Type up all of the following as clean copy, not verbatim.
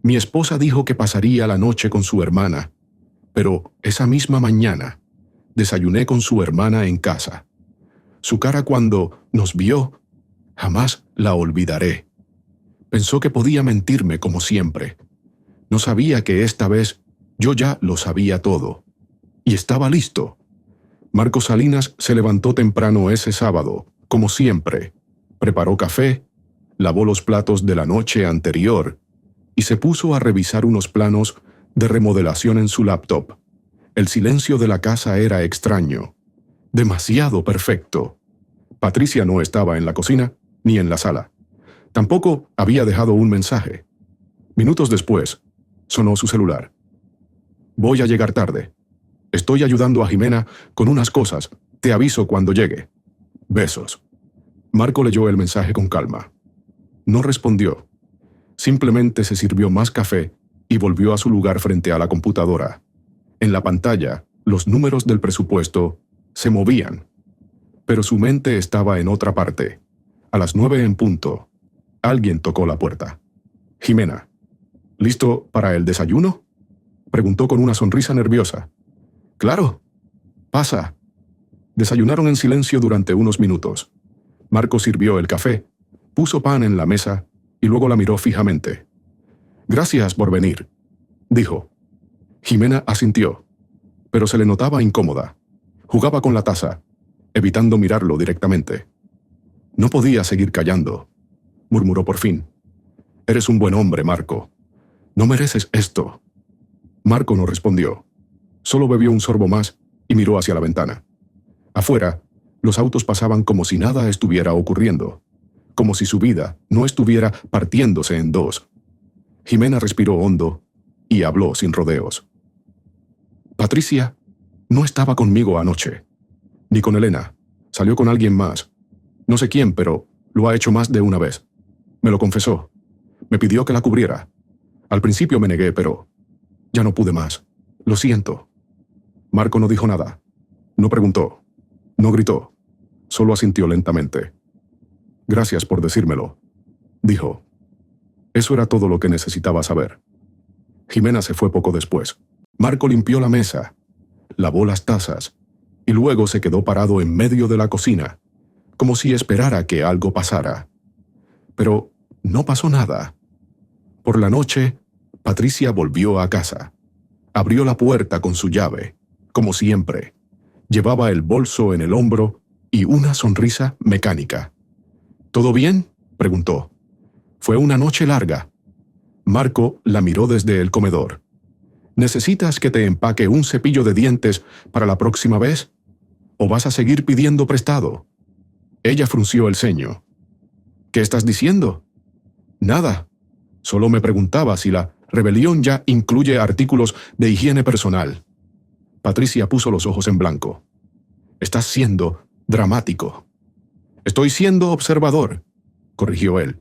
Mi esposa dijo que pasaría la noche con su hermana, pero esa misma mañana desayuné con su hermana en casa. Su cara cuando nos vio, jamás la olvidaré. Pensó que podía mentirme como siempre. No sabía que esta vez yo ya lo sabía todo. Y estaba listo. Marco Salinas se levantó temprano ese sábado, como siempre. Preparó café, lavó los platos de la noche anterior y se puso a revisar unos planos de remodelación en su laptop. El silencio de la casa era extraño, demasiado perfecto. Patricia no estaba en la cocina ni en la sala. Tampoco había dejado un mensaje. Minutos después, sonó su celular. Voy a llegar tarde. Estoy ayudando a Jimena con unas cosas. Te aviso cuando llegue. Besos. Marco leyó el mensaje con calma. No respondió. Simplemente se sirvió más café y volvió a su lugar frente a la computadora. En la pantalla, los números del presupuesto se movían. Pero su mente estaba en otra parte. A las 9 en punto, alguien tocó la puerta. Jimena. ¿Listo para el desayuno?, preguntó con una sonrisa nerviosa. Claro. Pasa. Desayunaron en silencio durante unos minutos. Marco sirvió el café, puso pan en la mesa y luego la miró fijamente. Gracias por venir, dijo. Jimena asintió, pero se le notaba incómoda. Jugaba con la taza, evitando mirarlo directamente. No podía seguir callando, murmuró por fin. Eres un buen hombre, Marco. No mereces esto. Marco no respondió. Solo bebió un sorbo más y miró hacia la ventana. Afuera, los autos pasaban como si nada estuviera ocurriendo, como si su vida no estuviera partiéndose en dos. Jimena respiró hondo y habló sin rodeos. Patricia no estaba conmigo anoche, ni con Elena. Salió con alguien más. No sé quién, pero lo ha hecho más de una vez. Me lo confesó. Me pidió que la cubriera. Al principio me negué, pero ya no pude más. Lo siento. Marco no dijo nada. No preguntó. No gritó. Solo asintió lentamente. Gracias por decírmelo, dijo. Eso era todo lo que necesitaba saber. Jimena se fue poco después. Marco limpió la mesa, lavó las tazas y luego se quedó parado en medio de la cocina, como si esperara que algo pasara. Pero no pasó nada. Por la noche, Patricia volvió a casa. Abrió la puerta con su llave, como siempre. Llevaba el bolso en el hombro y una sonrisa mecánica. ¿Todo bien?, preguntó. Fue una noche larga. Marco la miró desde el comedor. ¿Necesitas que te empaque un cepillo de dientes para la próxima vez? ¿O vas a seguir pidiendo prestado? Ella frunció el ceño. ¿Qué estás diciendo? Nada. Solo me preguntaba si la rebelión ya incluye artículos de higiene personal. Patricia puso los ojos en blanco. Estás siendo dramático. Estoy siendo observador, corrigió él.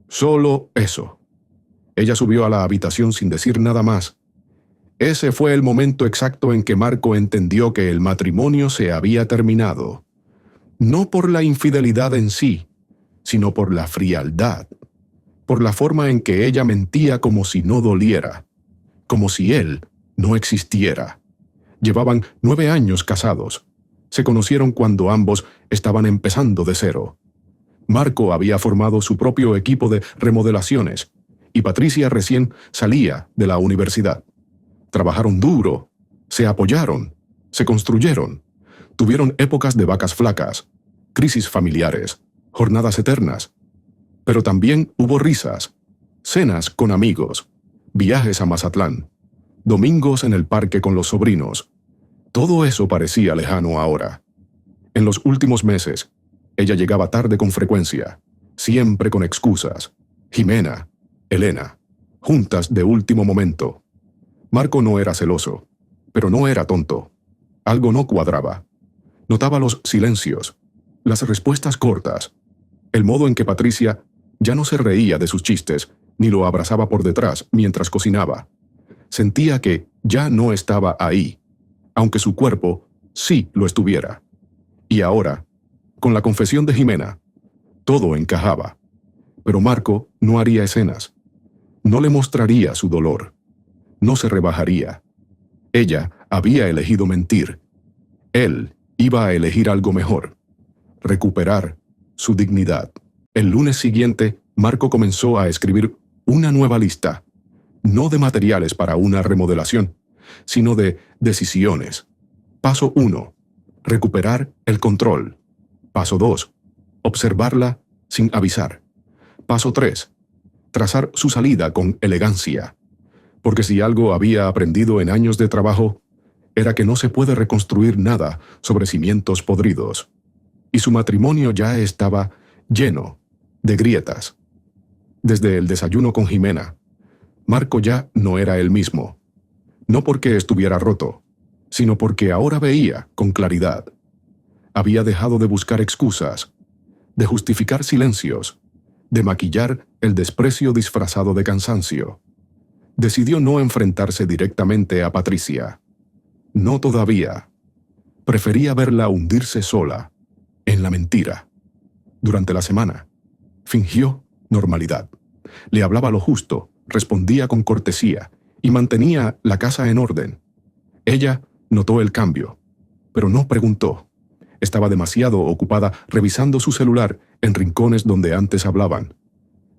Solo eso. Ella subió a la habitación sin decir nada más. Ese fue el momento exacto en que Marco entendió que el matrimonio se había terminado. No por la infidelidad en sí, sino por la frialdad. Por la forma en que ella mentía como si no doliera. Como si él no existiera. Llevaban 9 años casados. Se conocieron cuando ambos estaban empezando de cero. Marco había formado su propio equipo de remodelaciones y Patricia recién salía de la universidad. Trabajaron duro, se apoyaron, se construyeron. Tuvieron épocas de vacas flacas, crisis familiares, jornadas eternas. Pero también hubo risas, cenas con amigos, viajes a Mazatlán, domingos en el parque con los sobrinos. Todo eso parecía lejano ahora. En los últimos meses, ella llegaba tarde con frecuencia, siempre con excusas. Jimena, Elena, juntas de último momento. Marco no era celoso, pero no era tonto. Algo no cuadraba. Notaba los silencios, las respuestas cortas, el modo en que Patricia ya no se reía de sus chistes ni lo abrazaba por detrás mientras cocinaba. Sentía que ya no estaba ahí, aunque su cuerpo sí lo estuviera. Y ahora, con la confesión de Jimena, todo encajaba. Pero Marco no haría escenas. No le mostraría su dolor. No se rebajaría. Ella había elegido mentir. Él iba a elegir algo mejor: recuperar su dignidad. El lunes siguiente, Marco comenzó a escribir una nueva lista, no de materiales para una remodelación, sino de decisiones. Paso 1. Recuperar el control. Paso 2. Observarla sin avisar. Paso 3. Trazar su salida con elegancia. Porque si algo había aprendido en años de trabajo, era que no se puede reconstruir nada sobre cimientos podridos. Y su matrimonio ya estaba lleno de grietas. Desde el desayuno con Jimena, Marco ya no era el mismo. No porque estuviera roto, sino porque ahora veía con claridad. Había dejado de buscar excusas, de justificar silencios, de maquillar el desprecio disfrazado de cansancio. Decidió no enfrentarse directamente a Patricia. No todavía. Prefería verla hundirse sola, en la mentira. Durante la semana, fingió normalidad. Le hablaba lo justo, respondía con cortesía y mantenía la casa en orden. Ella notó el cambio, pero no preguntó. Estaba demasiado ocupada revisando su celular en rincones donde antes hablaban.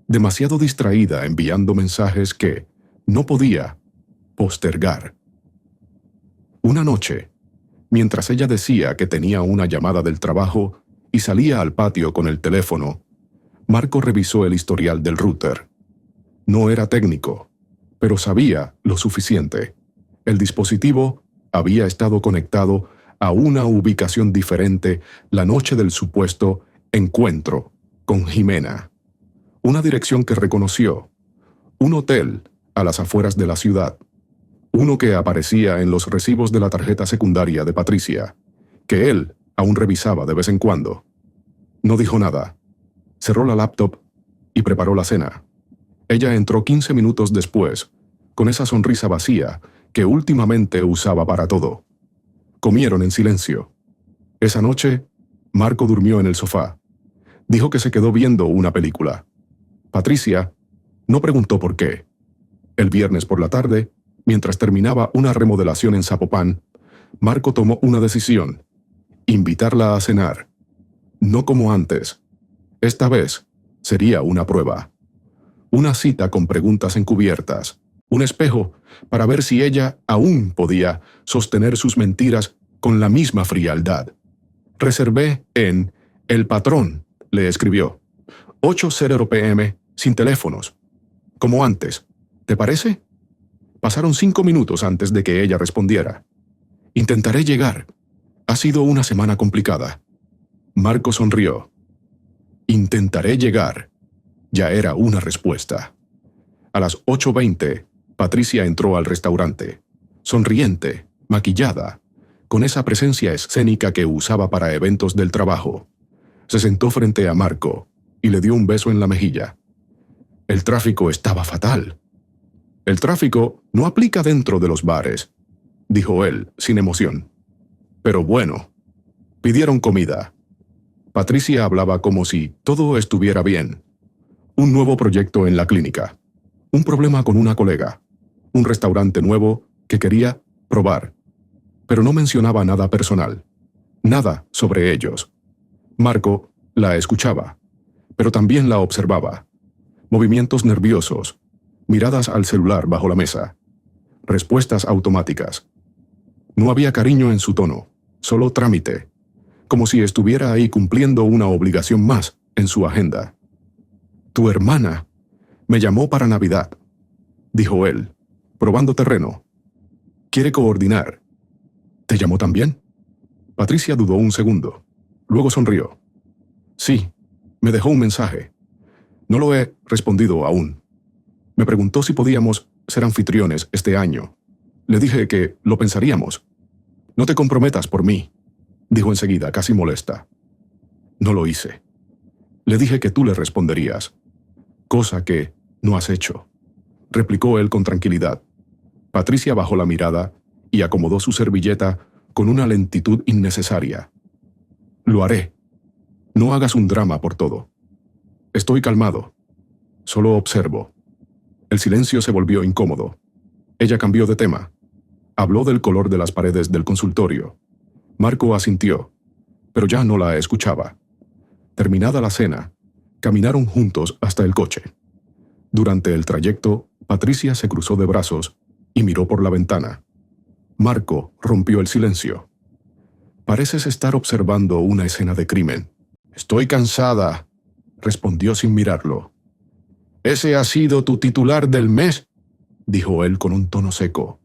Demasiado distraída enviando mensajes que no podía postergar. Una noche, mientras ella decía que tenía una llamada del trabajo y salía al patio con el teléfono, Marco revisó el historial del router. No era técnico, pero sabía lo suficiente. El dispositivo había estado conectado a una ubicación diferente la noche del supuesto encuentro con Jimena. Una dirección que reconoció: un hotel a las afueras de la ciudad. Uno que aparecía en los recibos de la tarjeta secundaria de Patricia, que él aún revisaba de vez en cuando. No dijo nada. Cerró la laptop y preparó la cena. Ella entró 15 minutos después, con esa sonrisa vacía que últimamente usaba para todo. Comieron en silencio. Esa noche, Marco durmió en el sofá. Dijo que se quedó viendo una película. Patricia no preguntó por qué. El viernes por la tarde, mientras terminaba una remodelación en Zapopan, Marco tomó una decisión: invitarla a cenar. No como antes. Esta vez sería una prueba. Una cita con preguntas encubiertas. Un espejo para ver si ella aún podía sostener sus mentiras con la misma frialdad. Reservé en El Patrón, le escribió. 8:00 p.m. sin teléfonos. Como antes. ¿Te parece? Pasaron 5 minutos antes de que ella respondiera. Intentaré llegar. Ha sido una semana complicada. Marco sonrió. Intentaré llegar. Ya era una respuesta. A las 8:20, Patricia entró al restaurante, sonriente, maquillada, con esa presencia escénica que usaba para eventos del trabajo. Se sentó frente a Marco y le dio un beso en la mejilla. El tráfico estaba fatal. El tráfico no aplica dentro de los bares, dijo él, sin emoción. Pero bueno, pidieron comida. Patricia hablaba como si todo estuviera bien. Un nuevo proyecto en la clínica. Un problema con una colega. Un restaurante nuevo que quería probar. Pero no mencionaba nada personal. Nada sobre ellos. Marco la escuchaba, pero también la observaba. Movimientos nerviosos. Miradas al celular bajo la mesa. Respuestas automáticas. No había cariño en su tono, solo trámite, como si estuviera ahí cumpliendo una obligación más en su agenda. Tu hermana me llamó para Navidad, dijo él, probando terreno. Quiere coordinar. ¿Te llamó también? Patricia dudó un segundo. Luego sonrió. Sí, me dejó un mensaje. No lo he respondido aún. Me preguntó si podíamos ser anfitriones este año. Le dije que lo pensaríamos. No te comprometas por mí, dijo enseguida, casi molesta. No lo hice. Le dije que tú le responderías. Cosa que no has hecho, replicó él con tranquilidad. Patricia bajó la mirada y acomodó su servilleta con una lentitud innecesaria. Lo haré. No hagas un drama por todo. Estoy calmado. Solo observo. El silencio se volvió incómodo. Ella cambió de tema. Habló del color de las paredes del consultorio. Marco asintió, pero ya no la escuchaba. Terminada la cena, caminaron juntos hasta el coche. Durante el trayecto, Patricia se cruzó de brazos y miró por la ventana. Marco rompió el silencio. Pareces estar observando una escena de crimen. Estoy cansada, respondió sin mirarlo. ¿Ese ha sido tu titular del mes?, dijo él con un tono seco.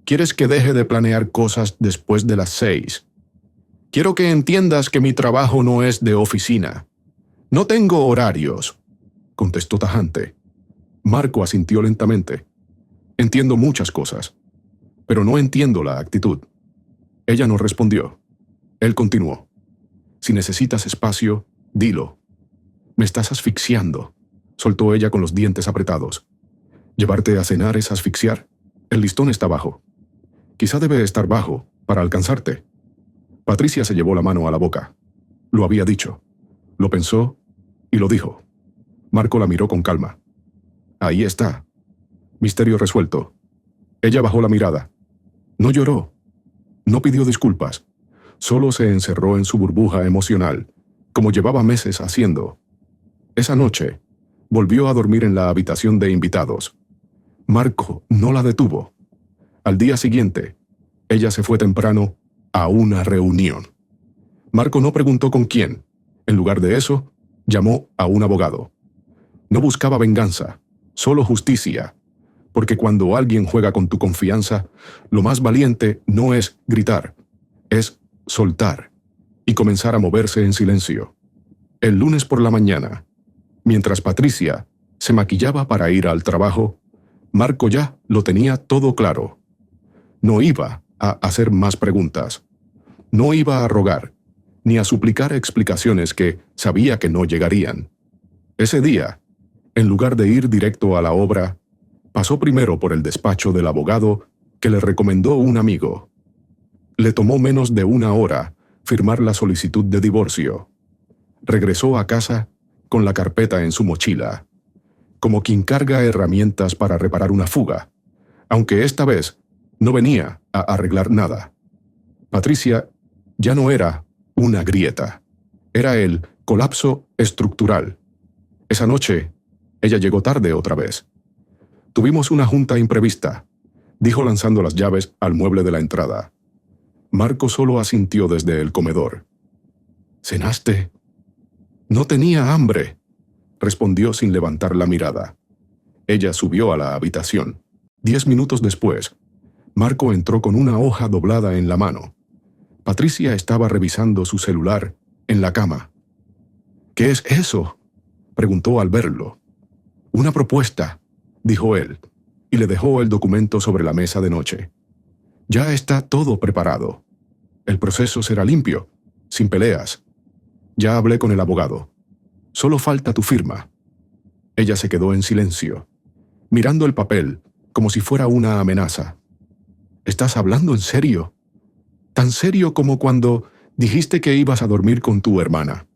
¿Quieres que deje de planear cosas después de las 6? Quiero que entiendas que mi trabajo no es de oficina. No tengo horarios, contestó tajante. Marco asintió lentamente. Entiendo muchas cosas, pero no entiendo la actitud. Ella no respondió. Él continuó. Si necesitas espacio, dilo. Me estás asfixiando, soltó ella con los dientes apretados. ¿Llevarte a cenar es asfixiar? El listón está bajo. Quizá debe estar bajo para alcanzarte. Patricia se llevó la mano a la boca. Lo había dicho. Lo pensó y lo dijo. Marco la miró con calma. Ahí está. Misterio resuelto. Ella bajó la mirada. No lloró. No pidió disculpas. Solo se encerró en su burbuja emocional, como llevaba meses haciendo. Esa noche, volvió a dormir en la habitación de invitados. Marco no la detuvo. Al día siguiente, ella se fue temprano a una reunión. Marco no preguntó con quién. En lugar de eso, llamó a un abogado. No buscaba venganza, solo justicia, porque cuando alguien juega con tu confianza, lo más valiente no es gritar, es soltar y comenzar a moverse en silencio. El lunes por la mañana, mientras Patricia se maquillaba para ir al trabajo, Marco ya lo tenía todo claro. No iba a hacer más preguntas. No iba a rogar, ni a suplicar explicaciones que sabía que no llegarían. Ese día, en lugar de ir directo a la obra, pasó primero por el despacho del abogado que le recomendó un amigo. Le tomó menos de una hora firmar la solicitud de divorcio. Regresó a casa con la carpeta en su mochila, como quien carga herramientas para reparar una fuga, aunque esta vez no venía a arreglar nada. Patricia ya no era una grieta, era el colapso estructural. Esa noche, ella llegó tarde otra vez. Tuvimos una junta imprevista, dijo lanzando las llaves al mueble de la entrada. Marco solo asintió desde el comedor. ¿Cenaste? No tenía hambre, respondió sin levantar la mirada. Ella subió a la habitación. 10 minutos después, Marco entró con una hoja doblada en la mano. Patricia estaba revisando su celular en la cama. ¿Qué es eso?, preguntó al verlo. Una propuesta, dijo él, y le dejó el documento sobre la mesa de noche. Ya está todo preparado. El proceso será limpio, sin peleas. Ya hablé con el abogado. Solo falta tu firma. Ella se quedó en silencio, mirando el papel como si fuera una amenaza. ¿Estás hablando en serio? Tan serio como cuando dijiste que ibas a dormir con tu hermana,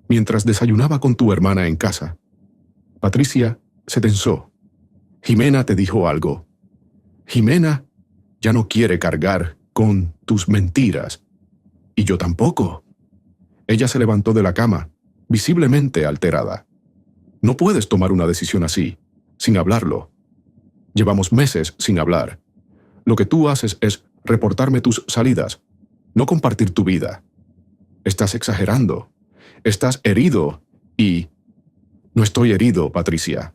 mientras desayunaba con tu hermana en casa. Patricia se tensó. Jimena te dijo algo. Jimena ya no quiere cargar con tus mentiras. Y yo tampoco. Ella se levantó de la cama, visiblemente alterada. No puedes tomar una decisión así, sin hablarlo. Llevamos meses sin hablar. Lo que tú haces es reportarme tus salidas, no compartir tu vida. Estás exagerando. Estás herido y... No estoy herido, Patricia,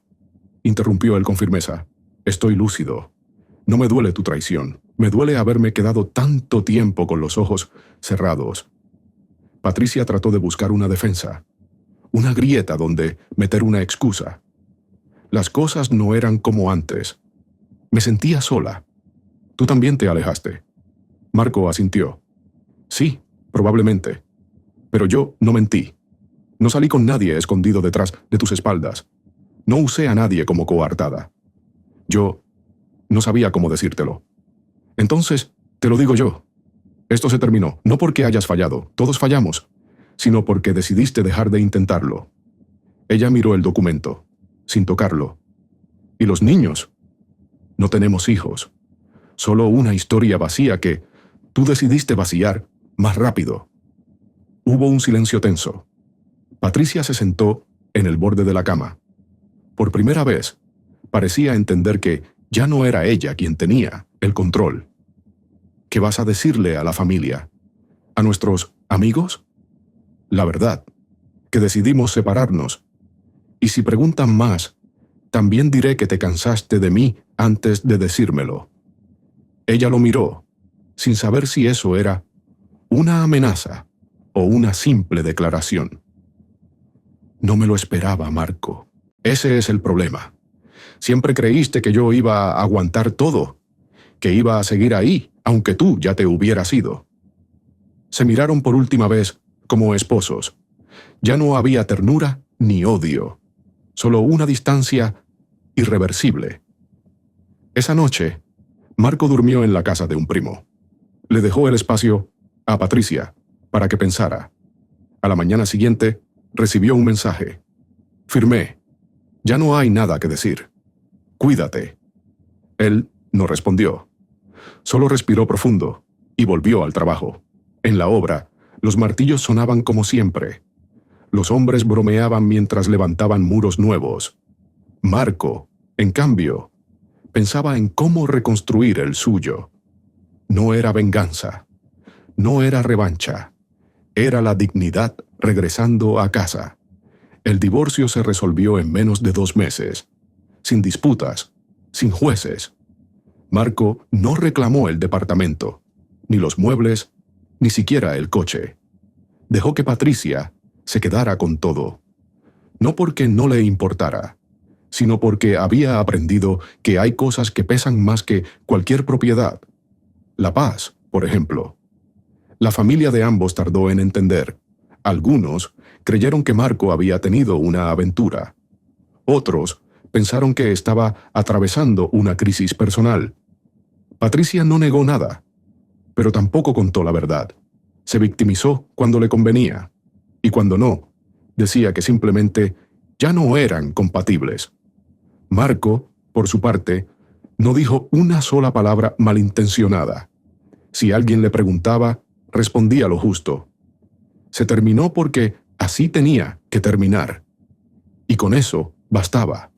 interrumpió él con firmeza. Estoy lúcido. No me duele tu traición. Me duele haberme quedado tanto tiempo con los ojos cerrados. Patricia trató de buscar una defensa, una grieta donde meter una excusa. Las cosas no eran como antes. Me sentía sola. Tú también te alejaste. Marco asintió. Sí, probablemente. Pero yo no mentí. No salí con nadie escondido detrás de tus espaldas. No usé a nadie como coartada. Yo no sabía cómo decírtelo. Entonces, te lo digo yo. Esto se terminó, no porque hayas fallado, todos fallamos, sino porque decidiste dejar de intentarlo. Ella miró el documento, sin tocarlo. ¿Y los niños? No tenemos hijos. Solo una historia vacía que tú decidiste vaciar más rápido. Hubo un silencio tenso. Patricia se sentó en el borde de la cama. Por primera vez, parecía entender que ya no era ella quien tenía el control. ¿Qué vas a decirle a la familia? ¿A nuestros amigos? La verdad, que decidimos separarnos. Y si preguntan más, también diré que te cansaste de mí antes de decírmelo. Ella lo miró, sin saber si eso era una amenaza o una simple declaración. No me lo esperaba, Marco. Ese es el problema. Siempre creíste que yo iba a aguantar todo, que iba a seguir ahí, aunque tú ya te hubieras ido. Se miraron por última vez como esposos. Ya no había ternura ni odio, solo una distancia irreversible. Esa noche, Marco durmió en la casa de un primo. Le dejó el espacio a Patricia para que pensara. A la mañana siguiente, recibió un mensaje. Firmé. Ya no hay nada que decir. Cuídate. Él no respondió. Solo respiró profundo y volvió al trabajo. En la obra, los martillos sonaban como siempre. Los hombres bromeaban mientras levantaban muros nuevos. Marco, en cambio, pensaba en cómo reconstruir el suyo. No era venganza. No era revancha. Era la dignidad regresando a casa. El divorcio se resolvió en menos de 2 meses, sin disputas, sin jueces. Marco no reclamó el departamento, ni los muebles, ni siquiera el coche. Dejó que Patricia se quedara con todo. No porque no le importara, sino porque había aprendido que hay cosas que pesan más que cualquier propiedad. La paz, por ejemplo. La familia de ambos tardó en entender. Algunos creyeron que Marco había tenido una aventura. Otros pensaron que estaba atravesando una crisis personal. Patricia no negó nada, pero tampoco contó la verdad. Se victimizó cuando le convenía, y cuando no, decía que simplemente ya no eran compatibles. Marco, por su parte, no dijo una sola palabra malintencionada. Si alguien le preguntaba, respondía lo justo. Se terminó porque así tenía que terminar. Y con eso bastaba.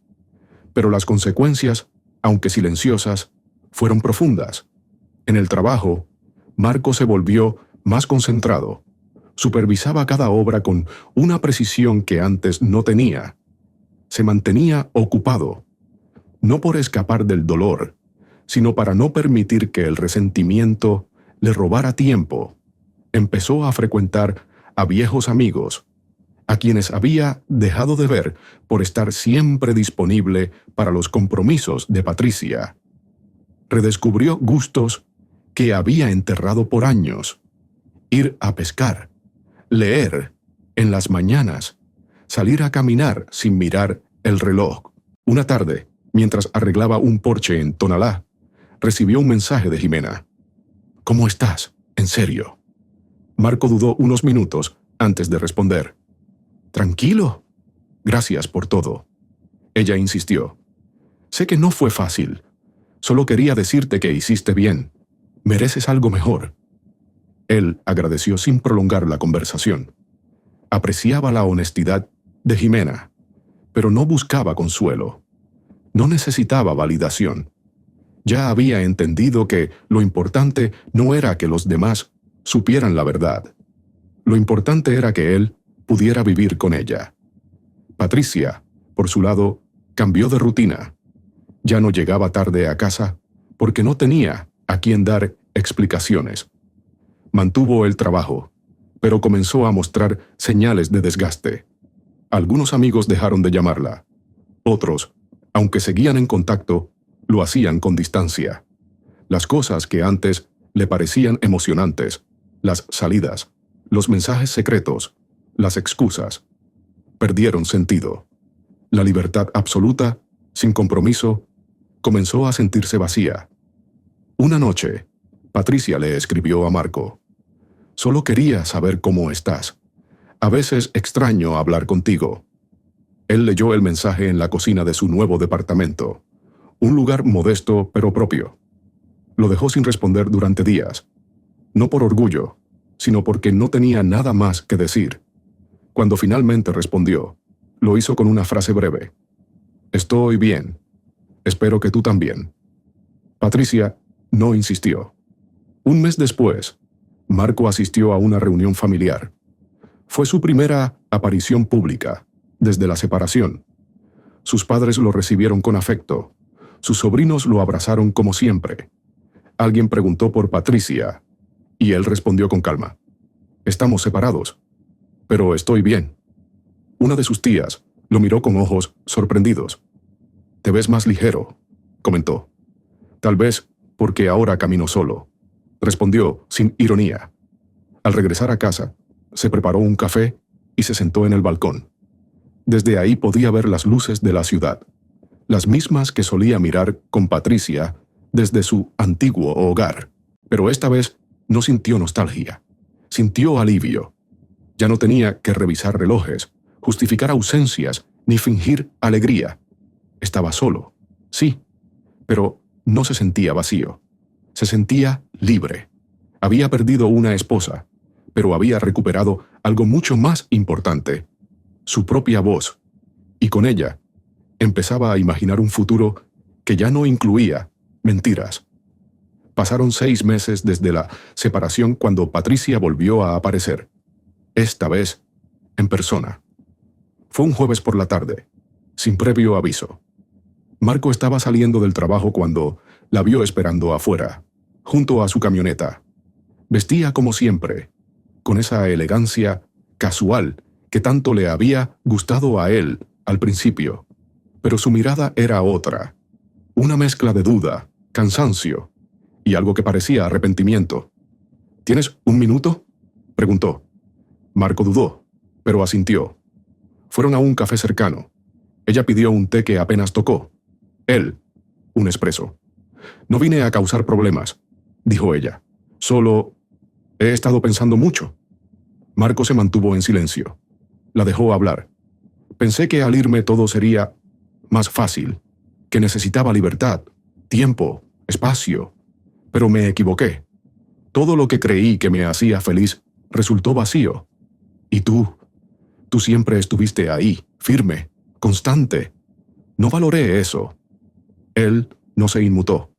Pero las consecuencias, aunque silenciosas, fueron profundas. En el trabajo, Marco se volvió más concentrado. Supervisaba cada obra con una precisión que antes no tenía. Se mantenía ocupado, no por escapar del dolor, sino para no permitir que el resentimiento le robara tiempo. Empezó a frecuentar a viejos amigos, a quienes había dejado de ver por estar siempre disponible para los compromisos de Patricia. Redescubrió gustos que había enterrado por años. Ir a pescar, leer en las mañanas, salir a caminar sin mirar el reloj. Una tarde, mientras arreglaba un porche en Tonalá, recibió un mensaje de Jimena. ¿Cómo estás? ¿En serio? Marco dudó unos minutos antes de responder. Tranquilo. Gracias por todo. Ella insistió. Sé que no fue fácil. Solo quería decirte que hiciste bien. Mereces algo mejor. Él agradeció sin prolongar la conversación. Apreciaba la honestidad de Jimena, pero no buscaba consuelo. No necesitaba validación. Ya había entendido que lo importante no era que los demás supieran la verdad. Lo importante era que él pudiera vivir con ella. Patricia, por su lado, cambió de rutina. Ya no llegaba tarde a casa porque no tenía a quien dar explicaciones. Mantuvo el trabajo, pero comenzó a mostrar señales de desgaste. Algunos amigos dejaron de llamarla. Otros, aunque seguían en contacto, lo hacían con distancia. Las cosas que antes le parecían emocionantes, las salidas, los mensajes secretos, las excusas, perdieron sentido. La libertad absoluta, sin compromiso, comenzó a sentirse vacía. Una noche, Patricia le escribió a Marco. Solo quería saber cómo estás. A veces extraño hablar contigo. Él leyó el mensaje en la cocina de su nuevo departamento. Un lugar modesto pero propio. Lo dejó sin responder durante días. No por orgullo, sino porque no tenía nada más que decir. Cuando finalmente respondió, lo hizo con una frase breve. Estoy bien. Espero que tú también. Patricia no insistió. Un mes después, Marco asistió a una reunión familiar. Fue su primera aparición pública, desde la separación. Sus padres lo recibieron con afecto. Sus sobrinos lo abrazaron como siempre. Alguien preguntó por Patricia, y él respondió con calma. Estamos separados, pero estoy bien. Una de sus tías lo miró con ojos sorprendidos. Te ves más ligero, comentó. Tal vez porque ahora camino solo, respondió sin ironía. Al regresar a casa, se preparó un café y se sentó en el balcón. Desde ahí podía ver las luces de la ciudad, las mismas que solía mirar con Patricia desde su antiguo hogar. Pero esta vez no sintió nostalgia, sintió alivio. Ya no tenía que revisar relojes, justificar ausencias ni fingir alegría. Estaba solo, sí, pero no se sentía vacío. Se sentía libre. Había perdido una esposa, pero había recuperado algo mucho más importante, su propia voz, y con ella empezaba a imaginar un futuro que ya no incluía mentiras. Pasaron 6 meses desde la separación cuando Patricia volvió a aparecer, esta vez en persona. Fue un jueves por la tarde, sin previo aviso. Marco estaba saliendo del trabajo cuando la vio esperando afuera, junto a su camioneta. Vestía como siempre, con esa elegancia casual que tanto le había gustado a él al principio, pero su mirada era otra, una mezcla de duda, cansancio y algo que parecía arrepentimiento. ¿Tienes un minuto?, preguntó. Marco dudó, pero asintió. Fueron a un café cercano. Ella pidió un té que apenas tocó. Él, un espresso. No vine a causar problemas, dijo ella. Solo he estado pensando mucho. Marco se mantuvo en silencio. La dejó hablar. Pensé que al irme todo sería más fácil, que necesitaba libertad, tiempo, espacio. Pero me equivoqué. Todo lo que creí que me hacía feliz resultó vacío. Y tú siempre estuviste ahí, firme, constante. No valoré eso. Él no se inmutó.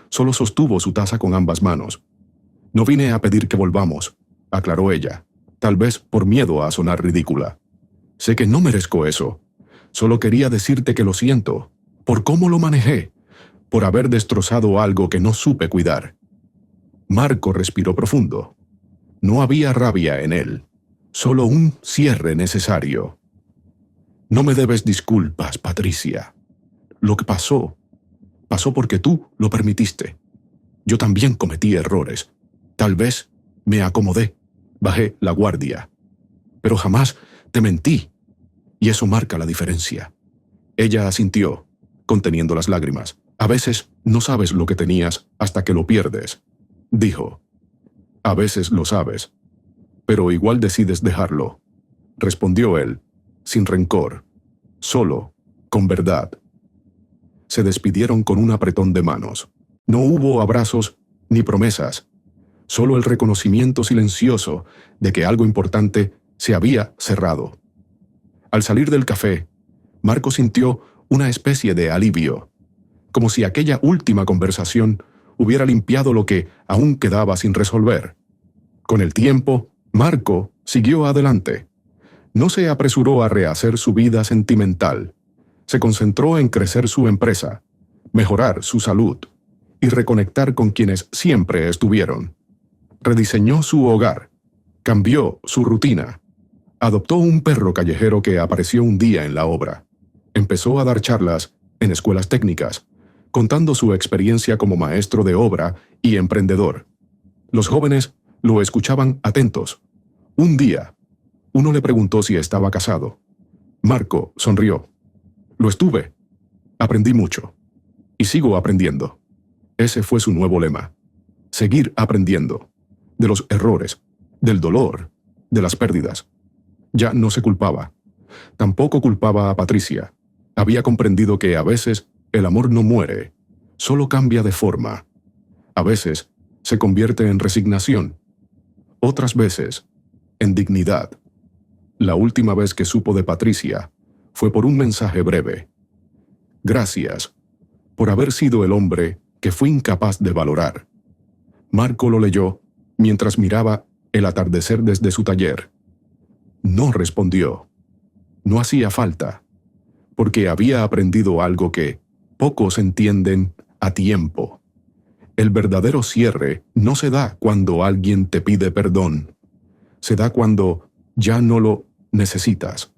Solo sostuvo su taza con ambas manos. No vine a pedir que volvamos, aclaró ella, tal vez por miedo a sonar ridícula. Sé que no merezco eso. Solo quería decirte que lo siento, por cómo lo manejé, por haber destrozado algo que no supe cuidar. Marco respiró profundo. No había rabia en él, solo un cierre necesario. No me debes disculpas, Patricia. Lo que pasó porque tú lo permitiste. Yo también cometí errores. Tal vez me acomodé, bajé la guardia. Pero jamás te mentí, y eso marca la diferencia. Ella asintió, conteniendo las lágrimas. A veces no sabes lo que tenías hasta que lo pierdes, dijo. A veces lo sabes, pero igual decides dejarlo, respondió él, sin rencor, solo, con verdad. Se despidieron con un apretón de manos. No hubo abrazos ni promesas, solo el reconocimiento silencioso de que algo importante se había cerrado. Al salir del café, Marco sintió una especie de alivio, como si aquella última conversación hubiera limpiado lo que aún quedaba sin resolver. Con el tiempo, Marco siguió adelante. No se apresuró a rehacer su vida sentimental. Se concentró en crecer su empresa, mejorar su salud y reconectar con quienes siempre estuvieron. Rediseñó su hogar, cambió su rutina, adoptó un perro callejero que apareció un día en la obra. Empezó a dar charlas en escuelas técnicas, contando su experiencia como maestro de obra y emprendedor. Los jóvenes lo escuchaban atentos. Un día, uno le preguntó si estaba casado. Marco sonrió. Lo estuve. Aprendí mucho. Y sigo aprendiendo. Ese fue su nuevo lema. Seguir aprendiendo. De los errores, del dolor, de las pérdidas. Ya no se culpaba. Tampoco culpaba a Patricia. Había comprendido que a veces El amor no muere, solo cambia de forma. A veces se convierte en resignación, otras veces en dignidad. La última vez que supo de Patricia fue por un mensaje breve. Gracias por haber sido el hombre que fui incapaz de valorar. Marco lo leyó mientras miraba el atardecer desde su taller. No respondió. No hacía falta, porque había aprendido algo que pocos entienden a tiempo. El verdadero cierre no se da cuando alguien te pide perdón. Se da cuando ya no lo necesitas.